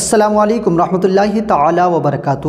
السلام علیکم رحمۃ اللہ تعالی وبرکاتہ۔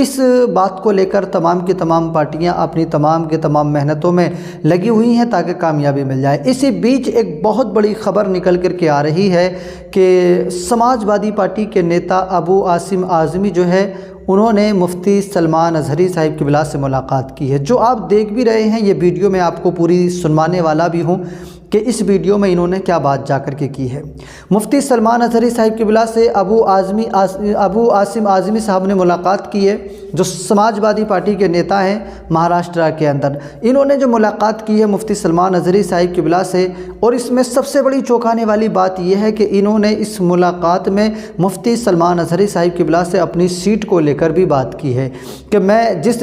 اس بات کو لے کر تمام کی تمام پارٹیاں اپنی تمام کی تمام محنتوں میں لگی ہوئی ہیں تاکہ کامیابی مل جائے۔ اسی بیچ ایک بہت بڑی خبر نکل کر کے آ رہی ہے کہ سماجوادی پارٹی کے نیتا ابو عاصم اعظمی جو ہے انہوں نے مفتی سلمان اظہری صاحب قبلہ سے ملاقات کی ہے۔ جو آپ دیکھ بھی رہے ہیں، یہ ویڈیو میں آپ کو پوری سنوانے والا بھی ہوں کہ اس ویڈیو میں انہوں نے کیا بات جا کر کے کی ہے۔ مفتی سلمان اظہری صاحب قبلہ سے ابو عاصم اعظمی صاحب نے ملاقات کی ہے، جو سماجوادی پارٹی کے نیتا ہیں مہاراشٹر کے اندر۔ انہوں نے جو ملاقات کی ہے مفتی سلمان اظہری صاحب قبلہ سے، اور اس میں سب سے بڑی چونکانے والی بات یہ ہے کہ انہوں نے اس ملاقات میں مفتی سلمان اظہری صاحب قبلہ سے اپنی سیٹ کو لے کر بھی بات کی ہے کہ میں جس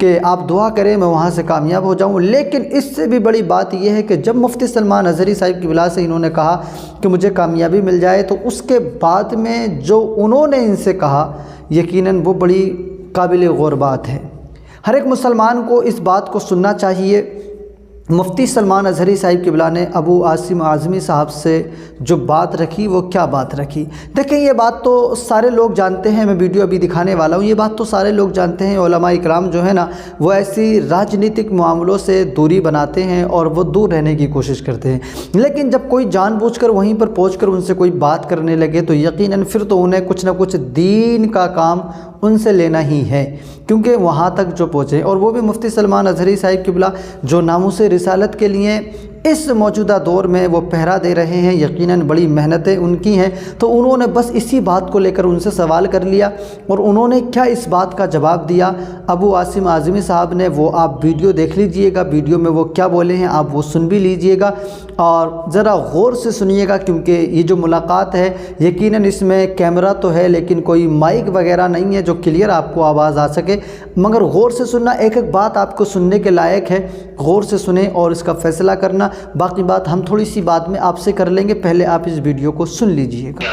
کہ آپ دعا کریں میں وہاں سے کامیاب ہو جاؤں۔ لیکن اس سے بھی بڑی بات یہ ہے کہ جب مفتی سلمان اظہری صاحب قبلہ سے انہوں نے کہا کہ مجھے کامیابی مل جائے، تو اس کے بعد میں جو انہوں نے ان سے کہا یقیناً وہ بڑی قابل غور بات ہے۔ ہر ایک مسلمان کو اس بات کو سننا چاہیے۔ مفتی سلمان اظہری صاحب قبلہ نے ابو عاصم اعظمی صاحب سے جو بات رکھی وہ کیا بات رکھی؟ دیکھیں، یہ بات تو سارے لوگ جانتے ہیں، میں ویڈیو ابھی دکھانے والا ہوں، یہ بات تو سارے لوگ جانتے ہیں۔ علماء اکرام جو ہے نا وہ ایسی راجنیتک معاملوں سے دوری بناتے ہیں اور وہ دور رہنے کی کوشش کرتے ہیں، لیکن جب کوئی جان بوجھ کر وہیں پر پہنچ کر ان سے کوئی بات کرنے لگے تو یقیناً پھر تو انہیں کچھ نہ کچھ دین کا کام ان سے لینا ہی ہے، کیونکہ وہاں تک جو پہنچے، اور وہ بھی مفتی سلمان اظہری صاحب قبلہ جو ناموس رسالت کے لیے اس موجودہ دور میں وہ پہرا دے رہے ہیں، یقیناً بڑی محنتیں ان کی ہیں، تو انہوں نے بس اسی بات کو لے کر ان سے سوال کر لیا، اور انہوں نے کیا اس بات کا جواب دیا ابو عاصم اعظمی صاحب نے، وہ آپ ویڈیو دیکھ لیجئے گا۔ ویڈیو میں وہ کیا بولے ہیں آپ وہ سن بھی لیجئے گا، اور ذرا غور سے سنیے گا، کیونکہ یہ جو ملاقات ہے یقیناً اس میں کیمرہ تو ہے لیکن کوئی مائک وغیرہ نہیں ہے جو کلیئر آپ کو آواز آ سکے، مگر غور سے سننا، ایک ایک بات آپ کو سننے کے لائق ہے، غور سے سنیں اور اس کا فیصلہ کرنا۔ باقی بات ہم تھوڑی سی بعد میں آپ سے کر لیں گے، پہلے آپ اس ویڈیو کو سن لیجئے گا۔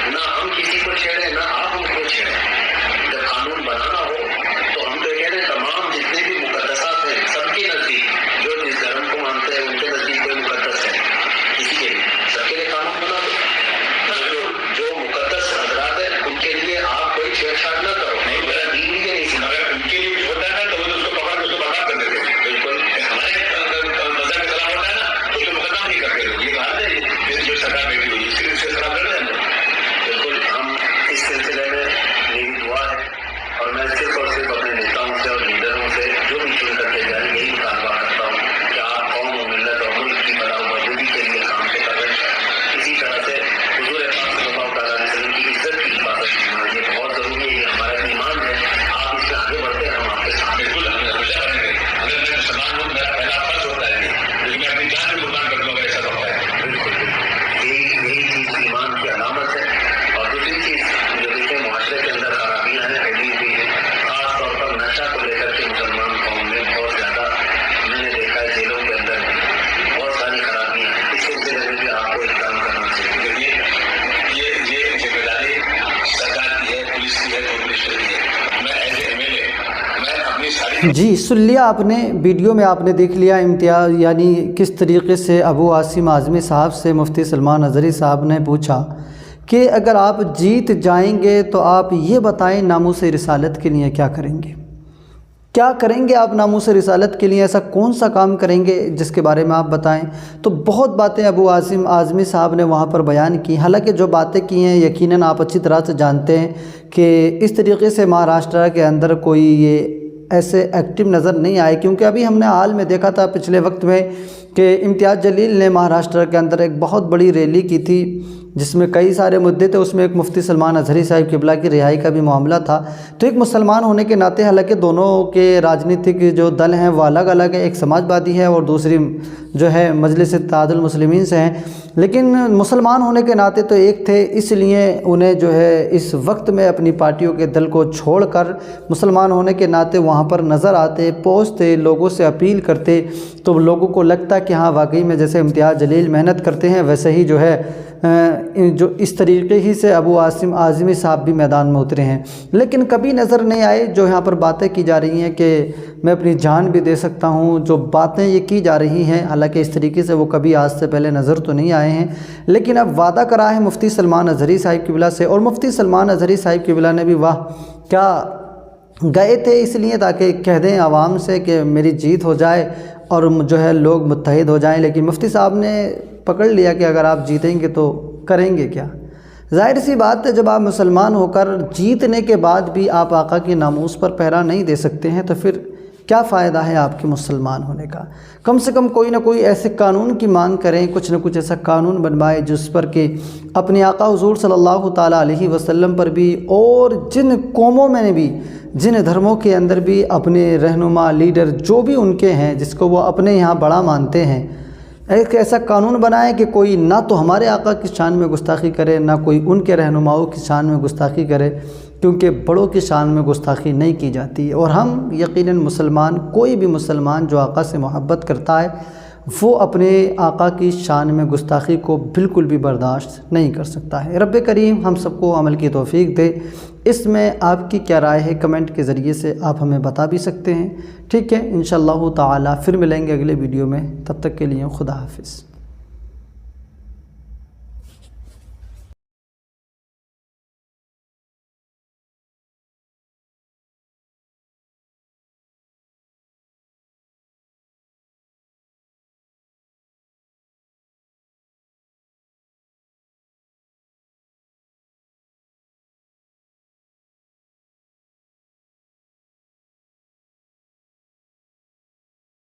نہ ہم کسی کو چھیڑیں نہ آپ ہم کو چھیڑیں۔ جی سن لیا آپ نے، ویڈیو میں آپ نے دیکھ لیا امتیاز، یعنی کس طریقے سے ابو عاصم اعظمی صاحب سے مفتی سلمان اظہری صاحب نے پوچھا کہ اگر آپ جیت جائیں گے تو آپ یہ بتائیں ناموس رسالت کے لیے کیا کریں گے، کیا کریں گے آپ ناموس رسالت کے لیے، ایسا کون سا کام کریں گے جس کے بارے میں آپ بتائیں۔ تو بہت باتیں ابو عاصم اعظمی صاحب نے وہاں پر بیان کی، حالانکہ جو باتیں کی ہیں یقیناً آپ اچھی طرح سے جانتے ہیں کہ اس طریقے سے مہاراشٹرا کے اندر کوئی یہ ایسے ایکٹیو نظر نہیں آئے، کیونکہ ابھی ہم نے حال میں دیکھا تھا پچھلے وقت میں کہ امتیاز جلیل نے مہاراشٹر کے اندر ایک بہت بڑی ریلی کی تھی جس میں کئی سارے مدعے تھے، اس میں ایک مفتی سلمان اظہری صاحب قبلہ کی رہائی کا بھی معاملہ تھا۔ تو ایک مسلمان ہونے کے ناطے، حالانکہ دونوں کے راجنیتک جو دل ہیں وہ الگ الگ ہیں، ایک سماج وادی ہے اور دوسری جو ہے مجلس اتحاد المسلمین سے ہیں، لیکن مسلمان ہونے کے ناطے تو ایک تھے، اس لیے انہیں جو ہے اس وقت میں اپنی پارٹیوں کے دل کو چھوڑ کر مسلمان ہونے کے ناطے وہاں پر نظر آتے، پہنچتے، لوگوں سے اپیل کرتے، تو لوگوں کو لگتا کہ ہاں واقعی میں جیسے امتیاز جلیل محنت کرتے ہیں ویسے ہی جو ہے جو اس طریقے ہی سے ابو عاصم اعظمی صاحب بھی میدان میں اترے ہیں، لیکن کبھی نظر نہیں آئے۔ جو یہاں پر باتیں کی جا رہی ہیں کہ میں اپنی جان بھی دے سکتا ہوں، جو باتیں یہ کی جا رہی ہیں، حالانکہ اس طریقے سے وہ کبھی آج سے پہلے نظر تو نہیں آئے ہیں، لیکن اب وعدہ کرا ہے مفتی سلمان اظہری صاحب قبلہ سے، اور مفتی سلمان اظہری صاحب قبلہ نے بھی واہ کیا گئے تھے اس لیے تاکہ کہہ دیں عوام سے کہ میری جیت ہو جائے اور جو ہے لوگ متحد ہو جائیں، لیکن مفتی صاحب نے پکڑ لیا کہ اگر آپ جیتیں گے تو کریں گے کیا۔ ظاہر سی بات ہے جب آپ مسلمان ہو کر جیتنے کے بعد بھی آپ آقا کی ناموس پر پہرا نہیں دے سکتے ہیں تو پھر کیا فائدہ ہے آپ کے مسلمان ہونے کا۔ کم سے کم کوئی نہ کوئی ایسے قانون کی مانگ کریں، کچھ نہ کچھ ایسا قانون بنوائے جس پر کہ اپنے آقا حضور صلی اللہ تعالیٰ علیہ وسلم پر بھی اور جن قوموں میں بھی، جن دھرموں کے اندر بھی اپنے رہنما لیڈر جو بھی ان کے ہیں جس کو وہ اپنے یہاں بڑا مانتے ہیں، ایک ایسا قانون بنائے کہ کوئی نہ تو ہمارے آقا کی شان میں گستاخی کرے، نہ کوئی ان کے رہنماؤں کی شان میں گستاخی کرے، کیونکہ بڑوں کی شان میں گستاخی نہیں کی جاتی۔ اور ہم یقیناً مسلمان، کوئی بھی مسلمان جو آقا سے محبت کرتا ہے وہ اپنے آقا کی شان میں گستاخی کو بالکل بھی برداشت نہیں کر سکتا ہے۔ رب کریم ہم سب کو عمل کی توفیق دے۔ اس میں آپ کی کیا رائے ہے کمنٹ کے ذریعے سے آپ ہمیں بتا بھی سکتے ہیں، ٹھیک ہے۔ انشاءاللہ تعالی پھر ملیں گے اگلے ویڈیو میں، تب تک کے لیے خدا حافظ۔